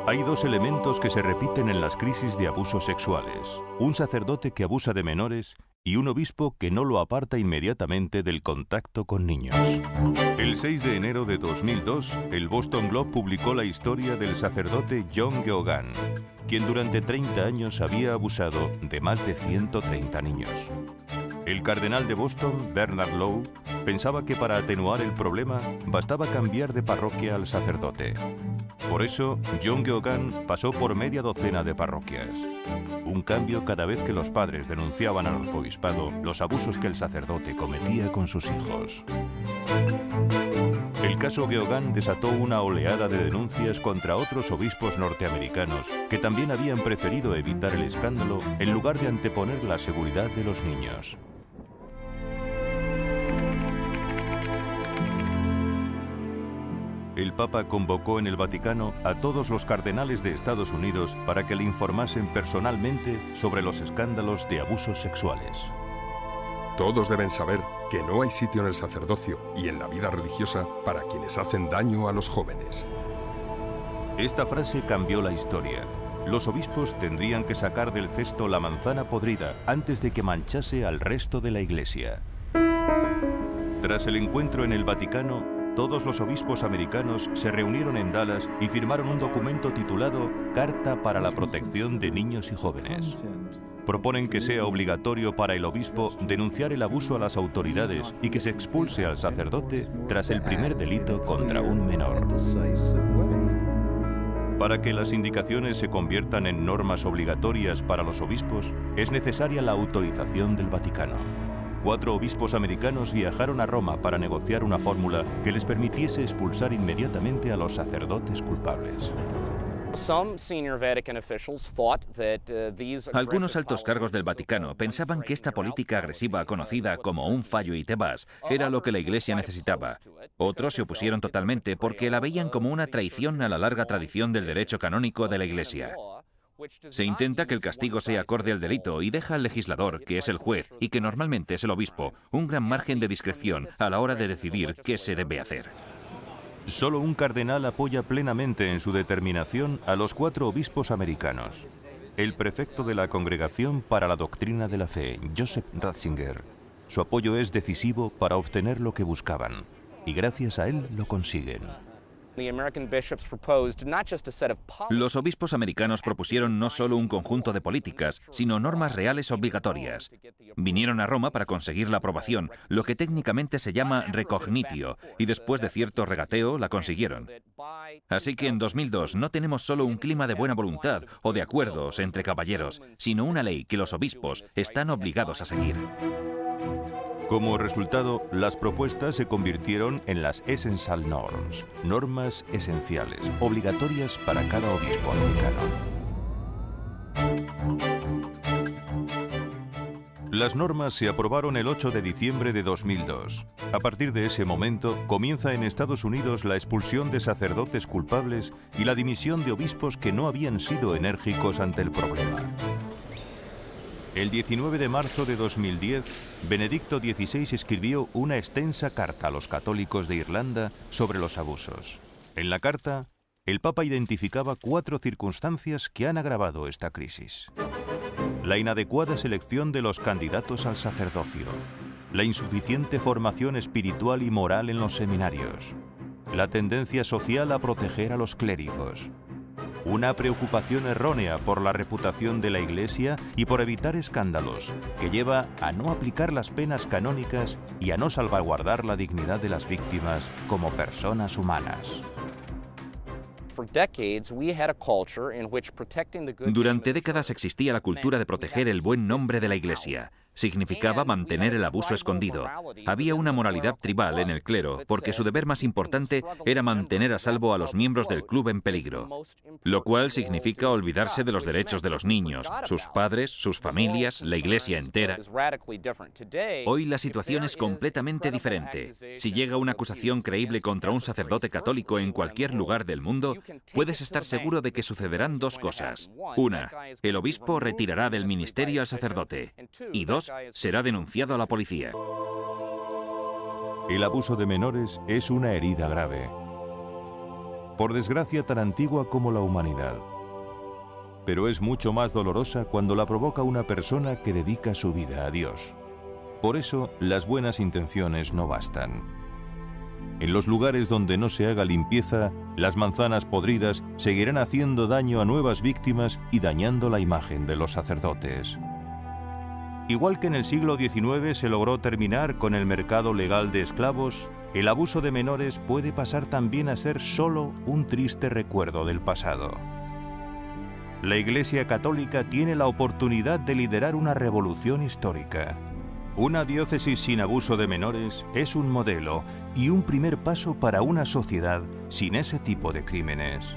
Hay dos elementos que se repiten en las crisis de abusos sexuales: un sacerdote que abusa de menores y un obispo que no lo aparta inmediatamente del contacto con niños. El 6 de enero de 2002, el Boston Globe publicó la historia del sacerdote John Geoghegan, quien durante 30 años había abusado de más de 130 niños. El cardenal de Boston, Bernard Law, pensaba que para atenuar el problema bastaba cambiar de parroquia al sacerdote. Por eso, John Geoghegan pasó por media docena de parroquias. Un cambio cada vez que los padres denunciaban al arzobispado los abusos que el sacerdote cometía con sus hijos. El caso Geoghegan desató una oleada de denuncias contra otros obispos norteamericanos que también habían preferido evitar el escándalo en lugar de anteponer la seguridad de los niños. El Papa convocó en el Vaticano a todos los cardenales de Estados Unidos para que le informasen personalmente sobre los escándalos de abusos sexuales. Todos deben saber que no hay sitio en el sacerdocio y en la vida religiosa para quienes hacen daño a los jóvenes. Esta frase cambió la historia. Los obispos tendrían que sacar del cesto la manzana podrida antes de que manchase al resto de la Iglesia. Tras el encuentro en el Vaticano, todos los obispos americanos se reunieron en Dallas y firmaron un documento titulado Carta para la Protección de Niños y Jóvenes. Proponen que sea obligatorio para el obispo denunciar el abuso a las autoridades y que se expulse al sacerdote tras el primer delito contra un menor. Para que las indicaciones se conviertan en normas obligatorias para los obispos, es necesaria la autorización del Vaticano. 4 obispos americanos viajaron a Roma para negociar una fórmula que les permitiese expulsar inmediatamente a los sacerdotes culpables. Algunos altos cargos del Vaticano pensaban que esta política agresiva conocida como un fallo y te vas era lo que la Iglesia necesitaba. Otros se opusieron totalmente porque la veían como una traición a la larga tradición del derecho canónico de la Iglesia. Se intenta que el castigo sea acorde al delito y deja al legislador, que es el juez y que normalmente es el obispo, un gran margen de discreción a la hora de decidir qué se debe hacer. Solo un cardenal apoya plenamente en su determinación a los 4 obispos americanos: el prefecto de la Congregación para la Doctrina de la Fe, Joseph Ratzinger. Su apoyo es decisivo para obtener lo que buscaban, y gracias a él lo consiguen. Los obispos americanos propusieron no solo un conjunto de políticas, sino normas reales obligatorias. Vinieron a Roma para conseguir la aprobación, lo que técnicamente se llama recognitio, y después de cierto regateo la consiguieron. Así que en 2002 no tenemos solo un clima de buena voluntad o de acuerdos entre caballeros, sino una ley que los obispos están obligados a seguir. Como resultado, las propuestas se convirtieron en las Essential Norms, normas esenciales, obligatorias para cada obispo americano. Las normas se aprobaron el 8 de diciembre de 2002. A partir de ese momento, comienza en Estados Unidos la expulsión de sacerdotes culpables y la dimisión de obispos que no habían sido enérgicos ante el problema. El 19 de marzo de 2010, Benedicto XVI escribió una extensa carta a los católicos de Irlanda sobre los abusos. En la carta, el Papa identificaba 4 circunstancias que han agravado esta crisis: la inadecuada selección de los candidatos al sacerdocio, la insuficiente formación espiritual y moral en los seminarios, la tendencia social a proteger a los clérigos, una preocupación errónea por la reputación de la Iglesia y por evitar escándalos, que lleva a no aplicar las penas canónicas y a no salvaguardar la dignidad de las víctimas como personas humanas. Durante décadas existía la cultura de proteger el buen nombre de la Iglesia. Significaba mantener el abuso escondido. Había una moralidad tribal en el clero, porque su deber más importante era mantener a salvo a los miembros del club en peligro, lo cual significa olvidarse de los derechos de los niños, sus padres, sus familias, la Iglesia entera. Hoy la situación es completamente diferente. Si llega una acusación creíble contra un sacerdote católico en cualquier lugar del mundo, puedes estar seguro de que sucederán 2 cosas. 1, el obispo retirará del ministerio al sacerdote. Y 2, será denunciado a la policía. El abuso de menores es una herida grave. por desgracia tan antigua como la humanidad. Pero es mucho más dolorosa cuando la provoca una persona que dedica su vida a Dios. Por eso, las buenas intenciones no bastan. En los lugares donde no se haga limpieza, las manzanas podridas seguirán haciendo daño a nuevas víctimas y dañando la imagen de los sacerdotes. Igual que en el siglo XIX se logró terminar con el mercado legal de esclavos, el abuso de menores puede pasar también a ser solo un triste recuerdo del pasado. La Iglesia Católica tiene la oportunidad de liderar una revolución histórica. Una diócesis sin abuso de menores es un modelo y un primer paso para una sociedad sin ese tipo de crímenes.